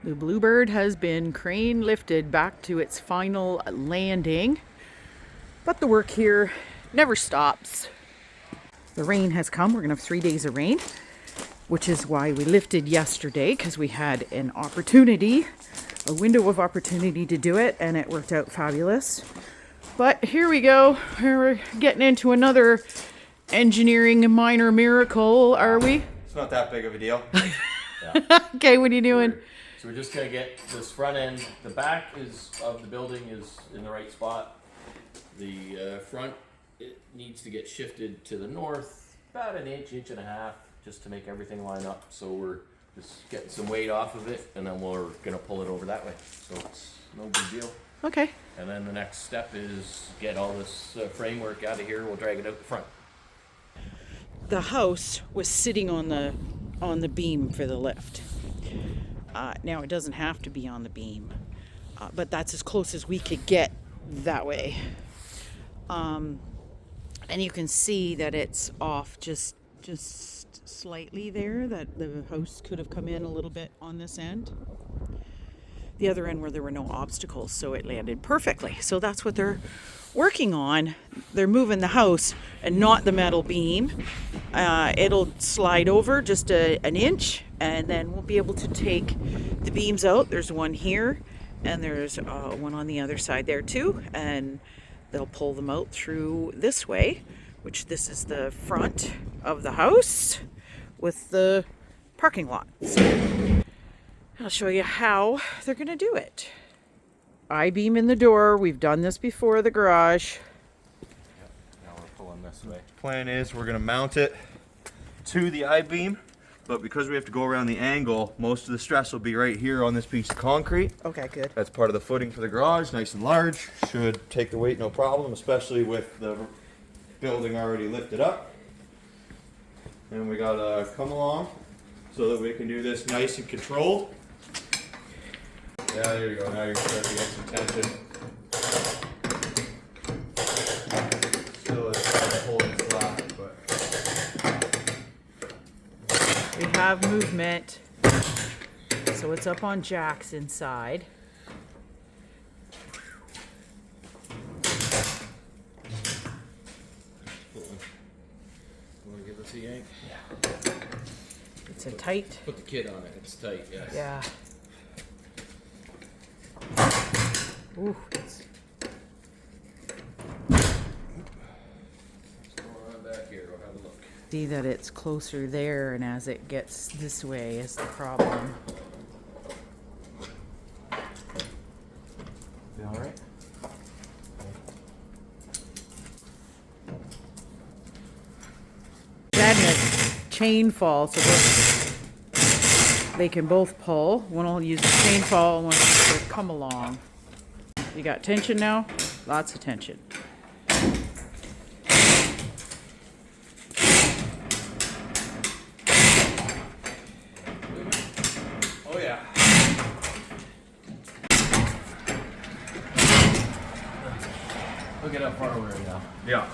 The Bluebird has been crane lifted back to its final landing, but the work here never stops. The rain has come. We're gonna have 3 days of rain, which is why we lifted yesterday, because we had an opportunity, a window of opportunity to do it, and it worked out fabulous. But here we go. We're getting into another engineering minor miracle, are we? It's not that big of a deal. Okay, what are you doing? So we're just gonna get this front end. The back of the building is in the right spot. The front, it needs to get shifted to the north about an inch, inch and a half, just to make everything line up. So we're just getting some weight off of it, and then we're gonna pull it over that way. So it's no big deal. Okay. And then the next step is get all this framework out of here. We'll drag it out the front. The house was sitting on the beam for the lift. Now it doesn't have to be on the beam, but that's as close as we could get that way. And you can see that it's off just slightly there, that the house could have come in a little bit on this end. The other end where there were no obstacles, so it landed perfectly. So that's what they're working on. They're moving the house and not the metal beam. It'll slide over just an inch, and then we'll be able to take the beams out. There's one here, and there's one on the other side there too, and they'll pull them out through this way, which this is the front of the house with the parking lot. So I'll show you how they're going to do it. I-beam in the door. We've done this before, the garage. Yep. Now we're pulling this way. Plan is we're gonna mount it to the I-beam, but because we have to go around the angle, most of the stress will be right here on this piece of concrete. Okay, good. That's part of the footing for the garage, nice and large. Should take the weight no problem, especially with the building already lifted up. And we gotta come along so that we can do this nice and controlled. Yeah, there you go. Now you're starting to get some tension. Still it's kind of holding flat, but We have movement. So it's up on jacks inside. Want to give us a yank? It's a tight. Put the kid on it. It's tight. Yes. Yeah. Ooh, What's going on back here? We'll have a look. see that it's closer there, and as it gets this way is the problem. You all right? Sadness, chain fall, so they can both pull. One will use the chain fall, one will use the come along. You got tension now? Lots of tension. Oh yeah. Look at how far we're now. yeah.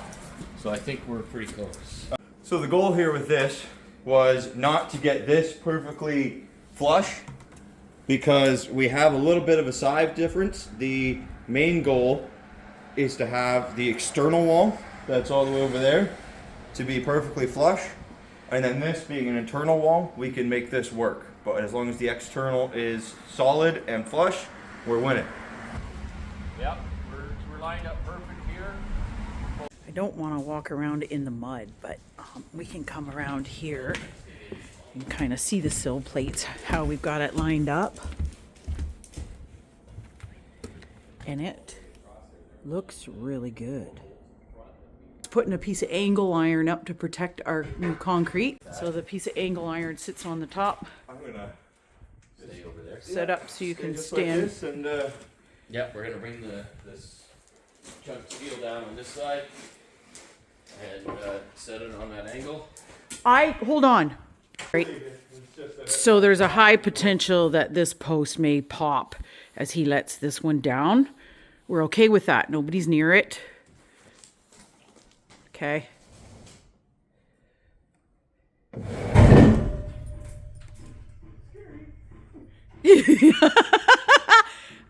So I think we're pretty close. So the goal here with this was not to get this perfectly flush, because we have a little bit of a size difference. The main goal is to have the external wall, that's all the way over there, to be perfectly flush. And then this being an internal wall, we can make this work. But as long as the external is solid and flush, we're winning. Yep, we're lined up perfect here. I don't want to walk around in the mud, but we can come around here and kind of see the sill plates, how we've got it lined up. And it looks really good. Putting a piece of angle iron up to protect our new concrete. So the piece of angle iron sits on the top, I'm gonna Stay over there. set up so you can just like stand. this and Yep, we're gonna bring this chunk of steel down on this side and set it on that angle. Hold on. Right. So there's a high potential that this post may pop as he lets this one down. We're okay with that. Nobody's near it. Okay.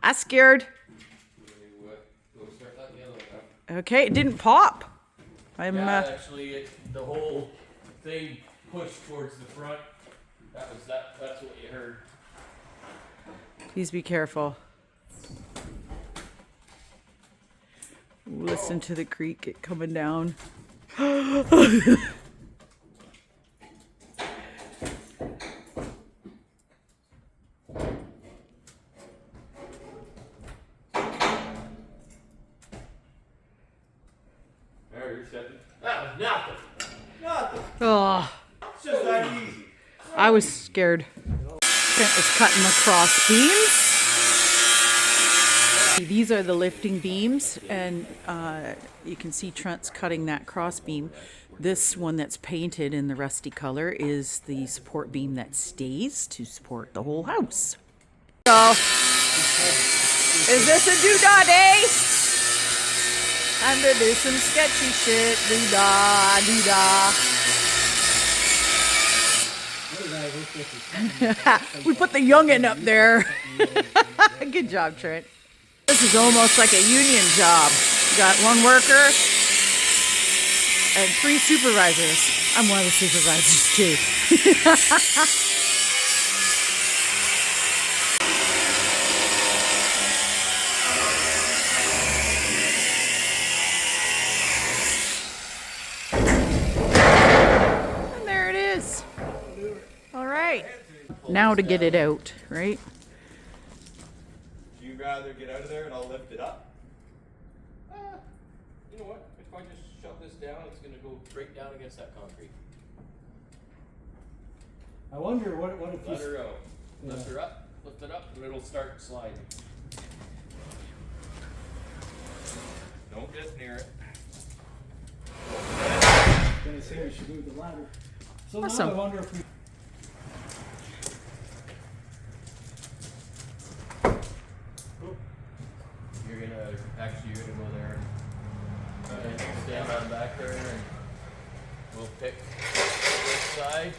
I scared. Go start letting the other one out. Okay, it didn't pop. Yeah, actually, the whole thing pushed towards the front. That's what you heard. Please be careful. Listen to the creek it coming down. There, you're stepping. That was nothing. Nothing. Oh, It's just that easy. I was scared. Trent was cutting the cross beams. These are the lifting beams, and you can see Trent's cutting that cross beam. This one that's painted in the rusty color is the support beam that stays to support the whole house. So, is this a doodah day? Time to do some sketchy shit. Doodah, doodah. We put the youngin' up there. Good job, Trent. This is almost like a union job. You got one worker and 3 supervisors. I'm one of the supervisors too. And there it is. All right. Now to get it out, right? Do you rather get out of there and I'll lift it up? You know what? If I just shove this down, it's gonna go right down against that concrete. I wonder what if Let you... her out. Lift her up, lift it up, and it'll start sliding. Don't get near it. Gonna say we should move the ladder. So Awesome. now I wonder if we... You're gonna go there and stand on back there, and we'll pick this side.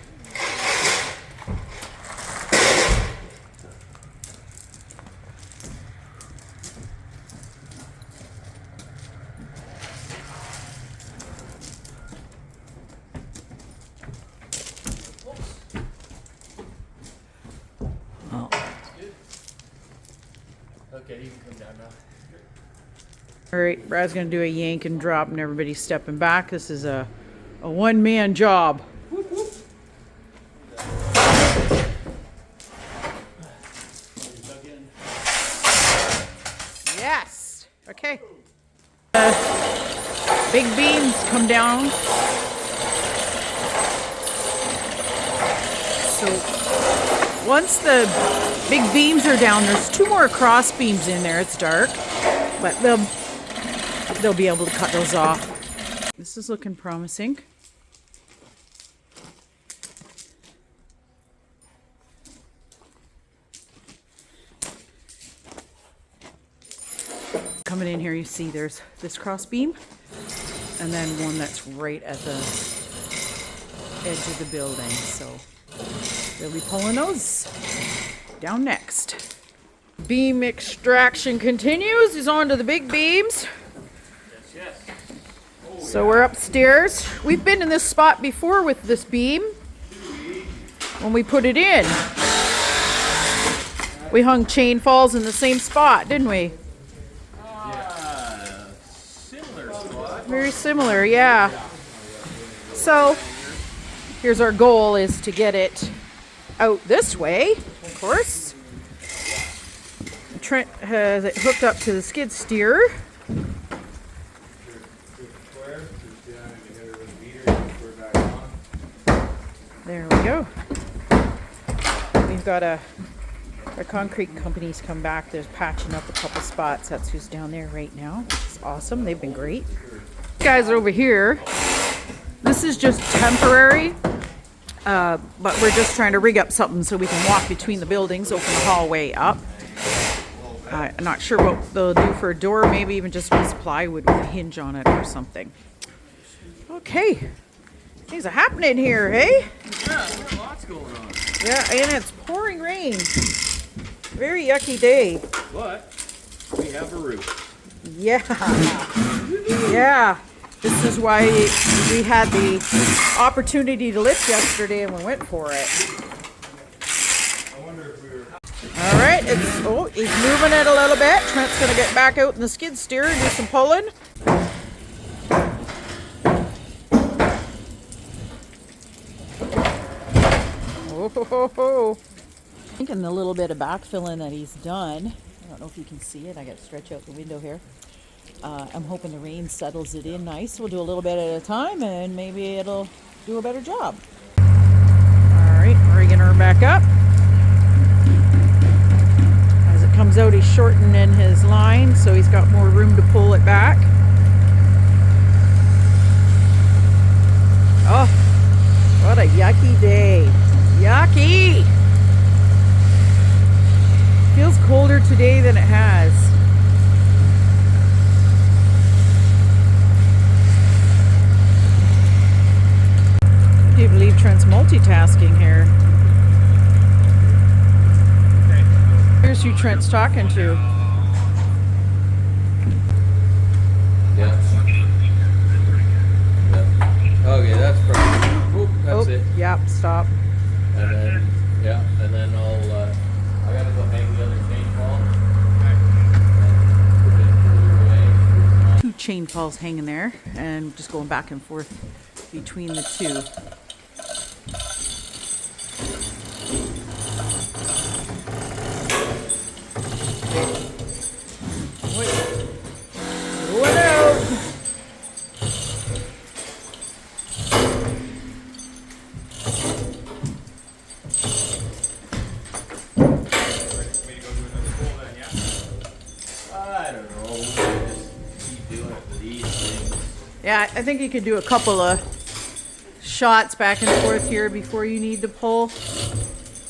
Oh. Good. Okay, you can come down now. All right, Brad's gonna do a yank and drop, and everybody's stepping back. This is a one-man job. Yes. Okay. Big beams come down. So once the big beams are down, there's 2 more cross beams in there. It's dark, but they'll be able to cut those off. This is looking promising. Coming in here, you see there's this cross beam, and then one that's right at the edge of the building. So they'll be pulling those down next. Beam extraction continues. He's on to the big beams. Yes. So we're upstairs. We've been in this spot before with this beam when we put it in. We hung chain falls in the same spot, didn't we? Similar spot. Very similar, yeah. So here's our goal, is to get it out this way, of course. Trent has it hooked up to the skid steer. There we go. We've got our concrete company's come back. They're patching up a couple spots. That's who's down there right now. It's awesome. They've been great. Guys over here, this is just temporary, but we're just trying to rig up something so we can walk between the buildings, open the hallway up. I'm not sure what they'll do for a door, maybe even just a piece of plywood with a hinge on it or something. Okay, things are happening here, hey? Yeah, lots going on. Yeah, and it's pouring rain. very yucky day. But we have a roof. Yeah. Yeah. This is why we had the opportunity to lift yesterday and we went for it. All right, he's moving it a little bit. Trent's gonna get back out in the skid steer and do some pulling. Oh, ho, ho, ho. Thinking the little bit of backfilling that he's done. I don't know if you can see it. I got to stretch out the window here. I'm hoping the rain settles it in nice. We'll do a little bit at a time and maybe it'll do a better job. All right, rigging her back up. As it comes out, he's shortening his line so he's got more room to pull it back. Oh, what a yucky day. Yucky! Feels colder today than it has. I can't believe Trent's multitasking here. Here's who Trent's talking to. Yeah. Okay, that's perfect. Oop, that's it. Yep, stop. And then, and then I gotta go hang the other chain ball. And put it further away. Two chain falls hanging there and just going back and forth between the two. Going out. I don't know. We can just keep doing it for these things. Yeah, I think you could do a couple of shots back and forth here before you need to pull.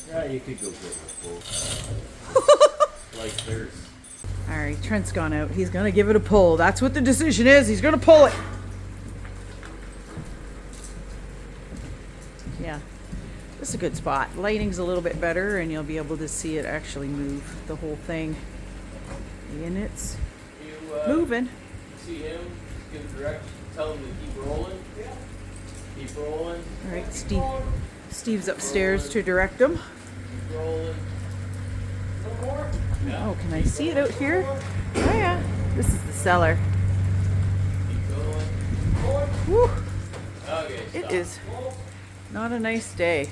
Yeah, you could go good with full. Like there's. All right, Trent's gone out. He's gonna give it a pull. That's what the decision is. He's gonna pull it. Yeah, this is a good spot. Lighting's a little bit better and you'll be able to see it actually move the whole thing. And it's moving. See him? Give direction. Tell him to keep rolling. Yeah. Keep rolling. All right, Steve's upstairs to direct him. Keep rolling. No more. Yeah. Oh, can I see it out here? Oh yeah, this is the cellar. Keep going. Woo. Okay. It Stop. is not a nice day.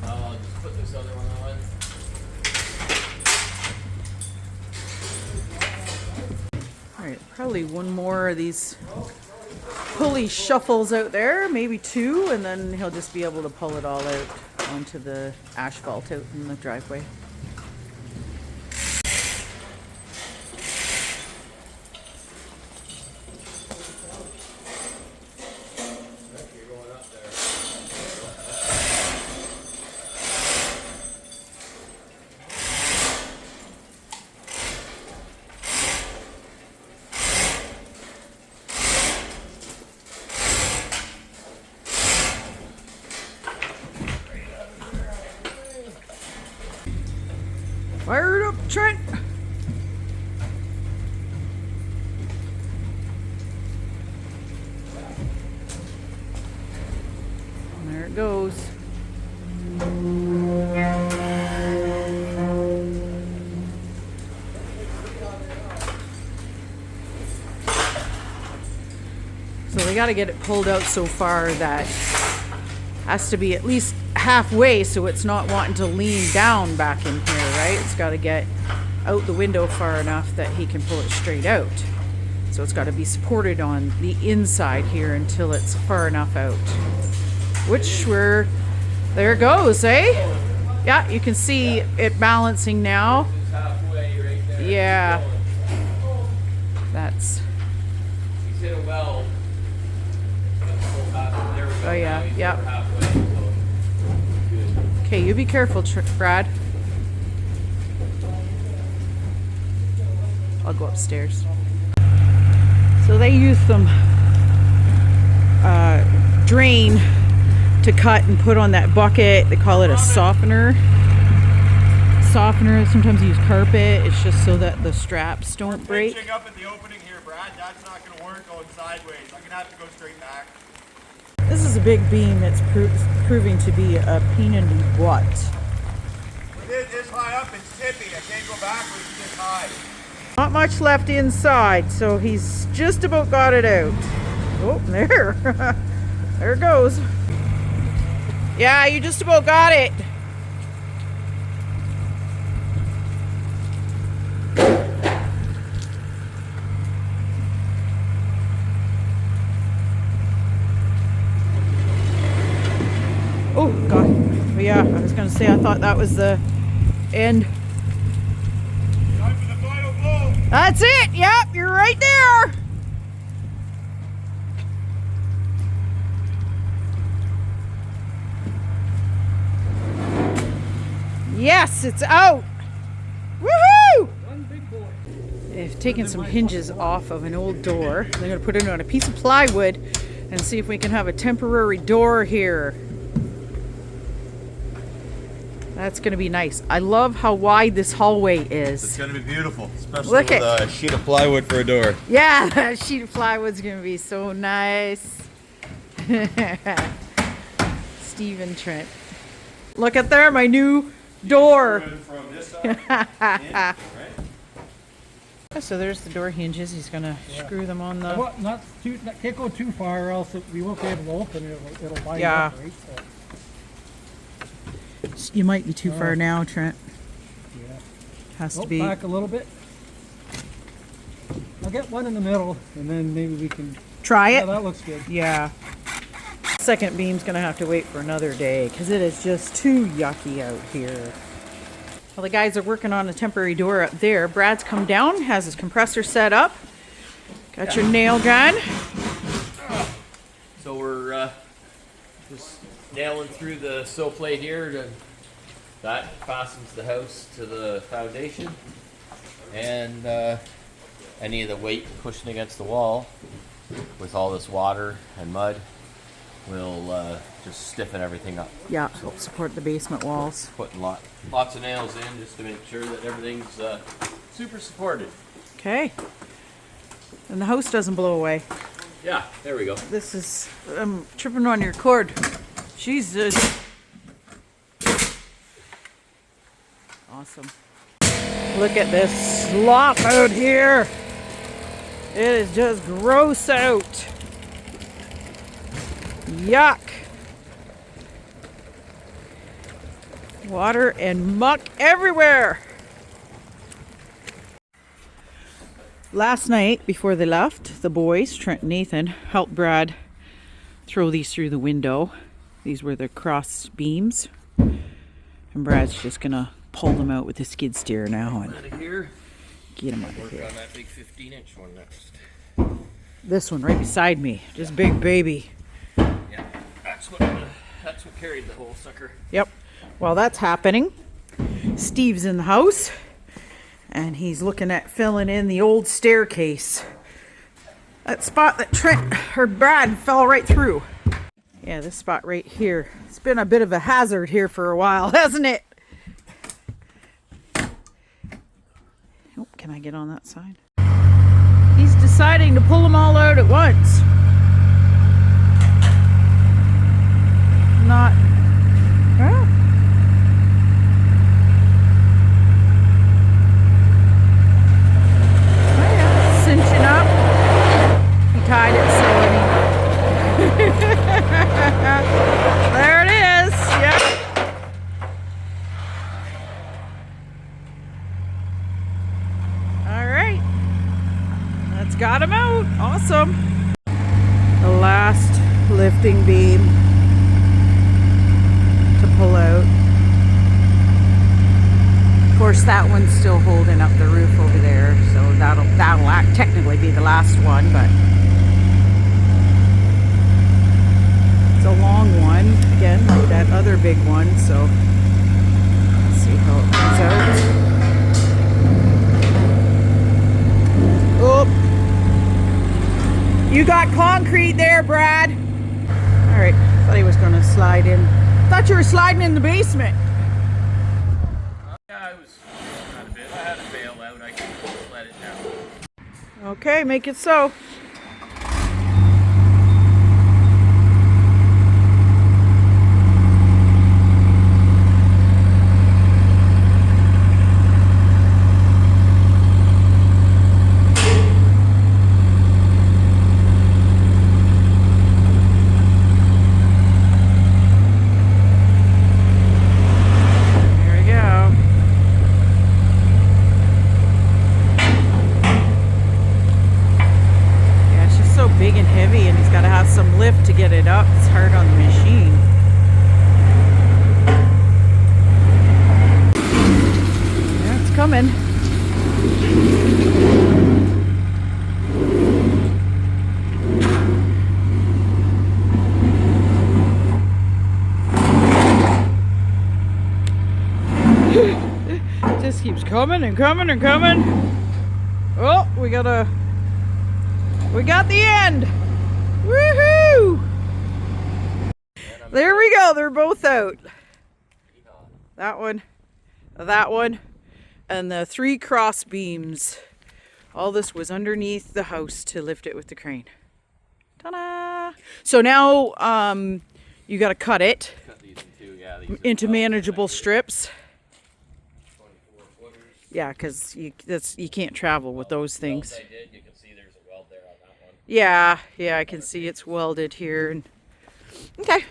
I'll just put this other one on. All right, probably one more of these pulley shuffles out there, maybe two, and then he'll just be able to pull it all out onto the asphalt out in the driveway. You're going up there. Fire it up, Trent! And there it goes. So they got to get it pulled out so far that has to be at least halfway so it's not wanting to lean down back in here, right? It's got to get out the window far enough that he can pull it straight out. So it's got to be supported on the inside here until it's far enough out. Which there it goes, eh? Yeah, you can see it balancing now. It's halfway right there. Yeah. That's, He's hit a well. There we go. oh yeah, Now he's yep. over halfway, so good. Okay, you be careful, Brad. I'll go upstairs. So they use some drain to cut and put on that bucket. They call it a softener. softener. Sometimes you use carpet. It's just so that the straps don't break. Pinching up at the opening here, Brad. That's not going to work going sideways. I'm going to have to go straight back. This is a big beam that's proving to be a pain in the butt. With it this high up, it's tippy. I can't go backwards this high. Not much left inside, so he's just about got it out. Oh, there. There it goes. Yeah, you just about got it. Oh, God. But yeah, I was going to say, I thought that was the end. Time for the final blow. That's it. Yep, you're right there. Yes, it's out. Woohoo! One big boy. They've taken some hinges off of an old door. They're going to put it on a piece of plywood and see if we can have a temporary door here. That's going to be nice. I love how wide this hallway It's is. going to be beautiful, especially Look with at- a sheet of plywood for a door. Yeah, that sheet of plywood's going to be so nice. Steve and Trent. Look at there, my new door. From this side, in, right? So there's the door hinges. He's going to screw them on the... Well, can't go too far, or else we won't be able to open it. It'll bind Yeah. up, right? So, You might be too far now, Trent. yeah. Has to Oh, be... back a little bit. I'll get one in the middle, and then maybe we can. Try Yeah, it? that looks good. Yeah. Second beam's gonna have to wait for another day because it is just too yucky out here. Well, the guys are working on a temporary door up there. Brad's come down, has his compressor set up. Got your nail gun. So we're just nailing through the sill plate here. That fastens the house to the foundation, and any of the weight pushing against the wall with all this water and mud will just stiffen everything up. Yeah, help support the basement walls. Putting lots of nails in just to make sure that everything's super supported. Okay. And the house doesn't blow away. Yeah, there we go. This is, I'm tripping on your cord. Jesus. Awesome. Look at this slop out here. It is just gross out. Yuck. Water and muck everywhere. Last night, before they left, the boys, Trent and Nathan, helped Brad throw these through the window. These were the cross beams. And Brad's just gonna pull them out with the skid steer now and Out of here. get them out of Work here. on that big 15-inch one next. This one right beside me, just big baby. Yeah, that's what carried the whole sucker. Yep. While that's happening, Steve's in the house and he's looking at filling in the old staircase. That spot that Trent or Brad fell right through. Yeah, this spot right here. It's been a bit of a hazard here for a while, hasn't it? Oh, can I get on that side? He's deciding to pull them all out at once. Not. Well. Oh yeah, cinching up. He tied it so there it is. Yep. All right. That's got him out. Awesome. The last lifting beam to pull out. Of course, that one's still holding up the roof over there, so that'll technically be the last one, but it's a long one again, like that other big one. So let's see how it comes out. Oh, you got concrete there, Brad. All right, thought he was going to slide in. Thought you were sliding in the basement. Yeah, I was out, I can let it down. Okay, make it so. Big and heavy, and he's got to have some lift to get it up. It's hard on the machine. Yeah, it's coming. It just keeps coming and coming and coming. Oh, we got the end! Woohoo! There we go, they're both out. That one, and the 3 cross beams. All this was underneath the house to lift it with the crane. Ta-da! So now you gotta cut it Cut these in 2, yeah. These into are manageable strips. 24 footers. Yeah, because you can't travel with those things. I did. You can see there's a weld there on that one. Yeah, I can see it's welded here. And okay.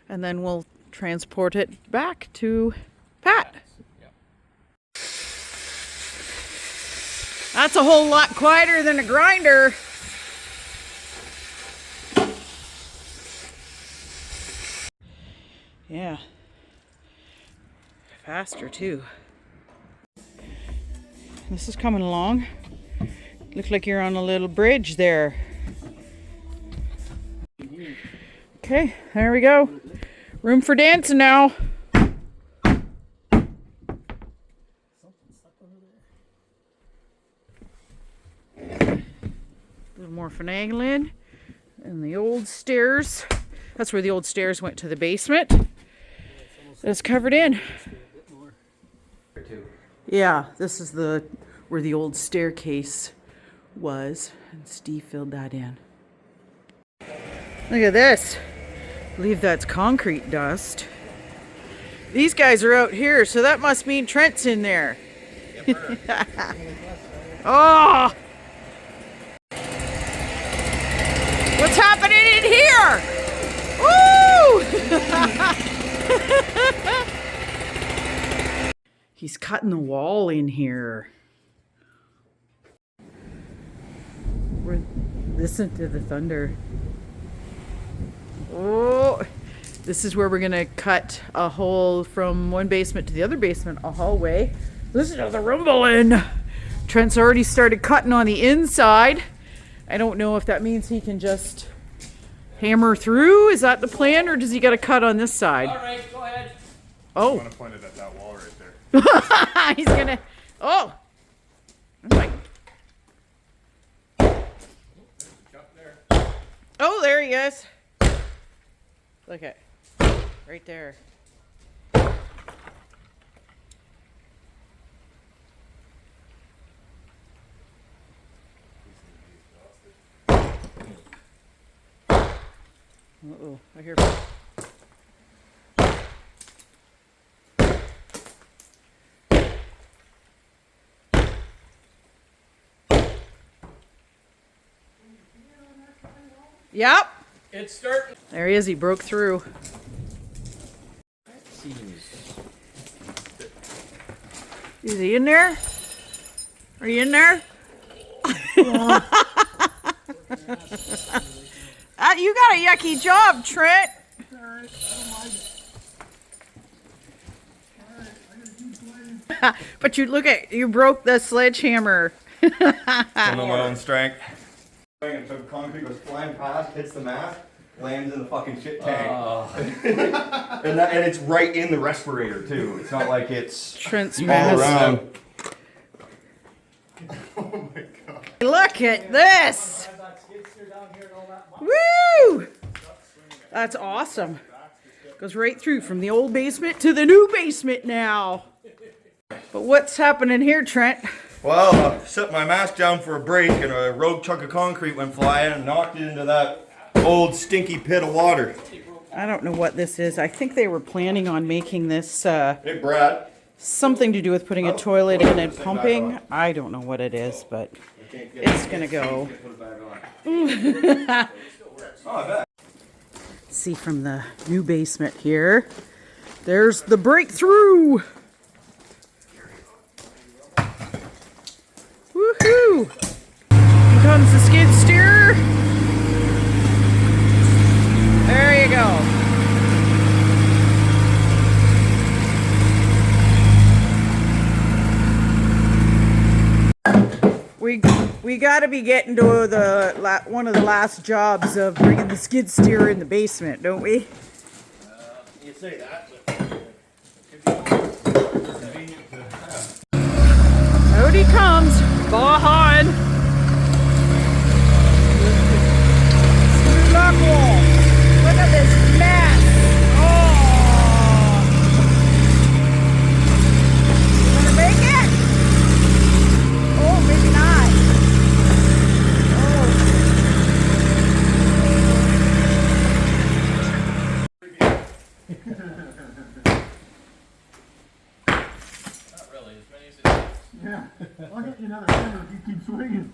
And then we'll transport it back to Pat. Yep. That's a whole lot quieter than a grinder. Yeah. Faster too. This is coming along. Looks like you're on a little bridge there. Okay, there we go. Room for dancing now. A little more finagling. And the old stairs. That's where the old stairs went to the basement. It's covered in. Yeah, this is where the old staircase was, and Steve filled that in. Look at this. I believe that's concrete dust. These guys are out here, so that must mean Trent's in there. Oh! What's happening in here? Woo! He's cutting the wall in here. Listen to the thunder. Oh, this is where we're gonna cut a hole from one basement to the other basement, a hallway. Listen to the rumbling. Trent's already started cutting on the inside. I don't know if that means he can just hammer through. Is that the plan, or does he got to cut on this side? All right, go ahead. I Oh, want to point it at that wall right there. he's gonna. Oh, like, oh, there he is. Look at right there. Uh-oh, I hear. Yep. It's starting. There he is. He broke through. Is he in there? Are you in there? You got a yucky job, Trent. But you broke the sledgehammer. Under my own strength. And so concrete goes flying past, hits the mast, lands in the fucking shit tank. and it's right in the respirator too. It's not like it's Trent's all mess. around. Oh my god. Look at this. Woo! That's awesome. Goes right through from the old basement to the new basement now. But what's happening here, Trent? Well, set my mask down for a break and a rogue chunk of concrete went flying and knocked it into that old stinky pit of water. I don't know what this is. I think they were planning on making this Hey, Brad. something to do with putting a toilet in and pumping. I don't know what it is, but it's gonna go. See from the new basement here. There's the breakthrough. Woohoo! Here comes the skid steer. There you go. We got to be getting to the one of the last jobs of bringing the skid steer in the basement, don't we? You say that, Out he comes, Bahan. Look at this mess. Oh. Gonna make it? Oh, maybe not. not really, as many as it takes. Yeah, I'll get you another hammer if you keep swinging.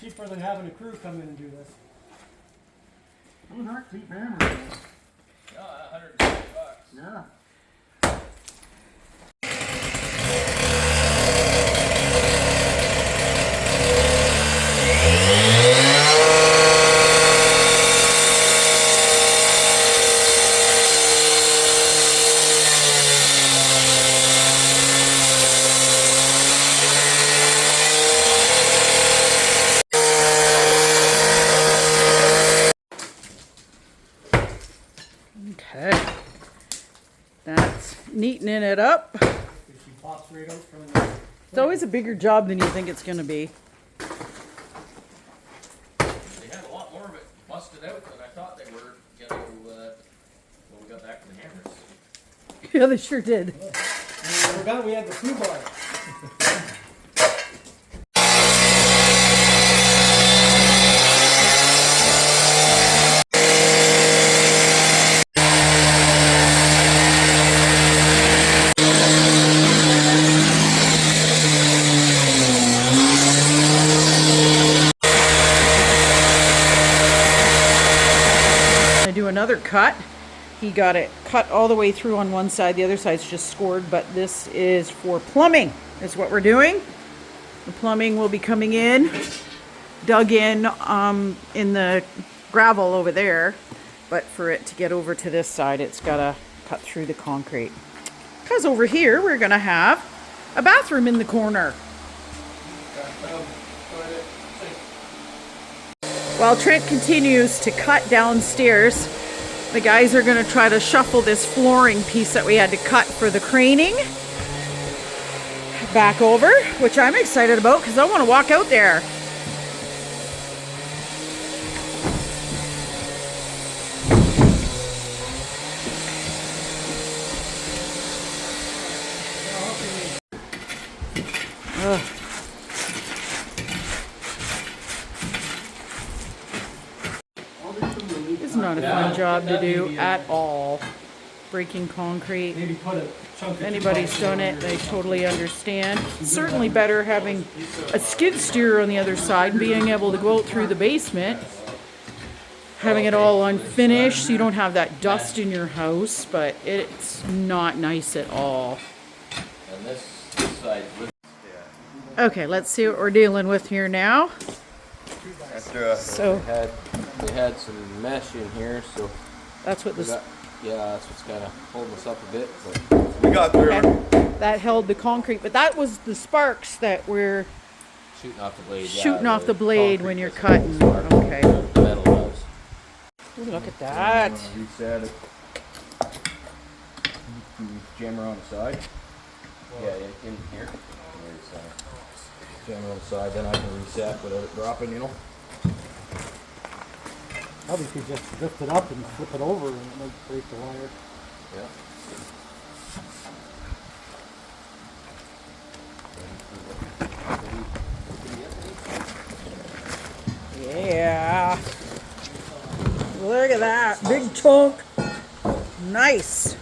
Cheaper than having a crew come in and do this. Those aren't cheap hammers. No, $150. Yeah. Okay. That's neatening it up. She pops right out from the... It's always a bigger job than you think it's going to be. They had a lot more of it busted out than I thought they were, when we got back to the hammers. Yeah, they sure did. When we were done, we had the crew bar. I do another cut. He got it cut all the way through on one side. The other side's just scored, but this is for plumbing, is what we're doing. The plumbing will be coming in, dug in the gravel over there. But for it to get over to this side, it's got to cut through the concrete. Because over here, we're going to have a bathroom in the corner. While Trent continues to cut downstairs, the guys are going to try to shuffle this flooring piece that we had to cut for the craning back over, which I'm excited about because I want to walk out there. Ugh. It's not a fun job to do at all. Breaking concrete. Maybe put a chunk If anybody's done it, they totally understand. It's certainly better having a skid steer on the other side and being able to go out through the basement. Having it all unfinished so you don't have that dust in your house, but it's not nice at all. And this side with Okay, let's see what we're dealing with here now. So they had some mesh in here, so that's what we this, got, yeah, that's what's kind of holding us up a bit. But We got through. that held the concrete, but that was the sparks that were shooting off the blade. shooting off the blade when you're cutting. Okay. The metal does. Ooh, look at that. Reset it. Jammer on the side. Yeah, in here. Jammer on the side, then I can reset without it dropping, you know. Probably could just lift it up and flip it over and it might break the wire. Yeah. Yeah. Look at that. Big chunk. Nice.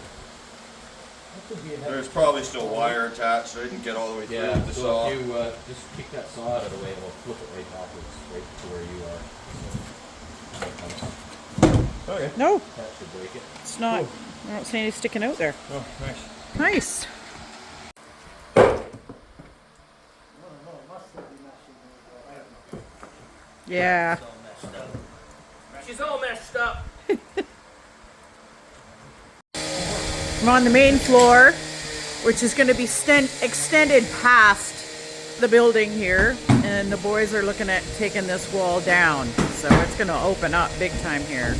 There's probably still wire attached, so I didn't get all the way through Yeah, with the so saw. if you just kick that saw out of the way, it'll flip it right backwards, right to where you are. Okay. No, That should break it. it's not. I don't see any sticking out there. Oh, nice. Nice. Yeah. She's all messed up. I'm on the main floor, which is going to be extended past the building here, and the boys are looking at taking this wall down, so it's going to open up big time here.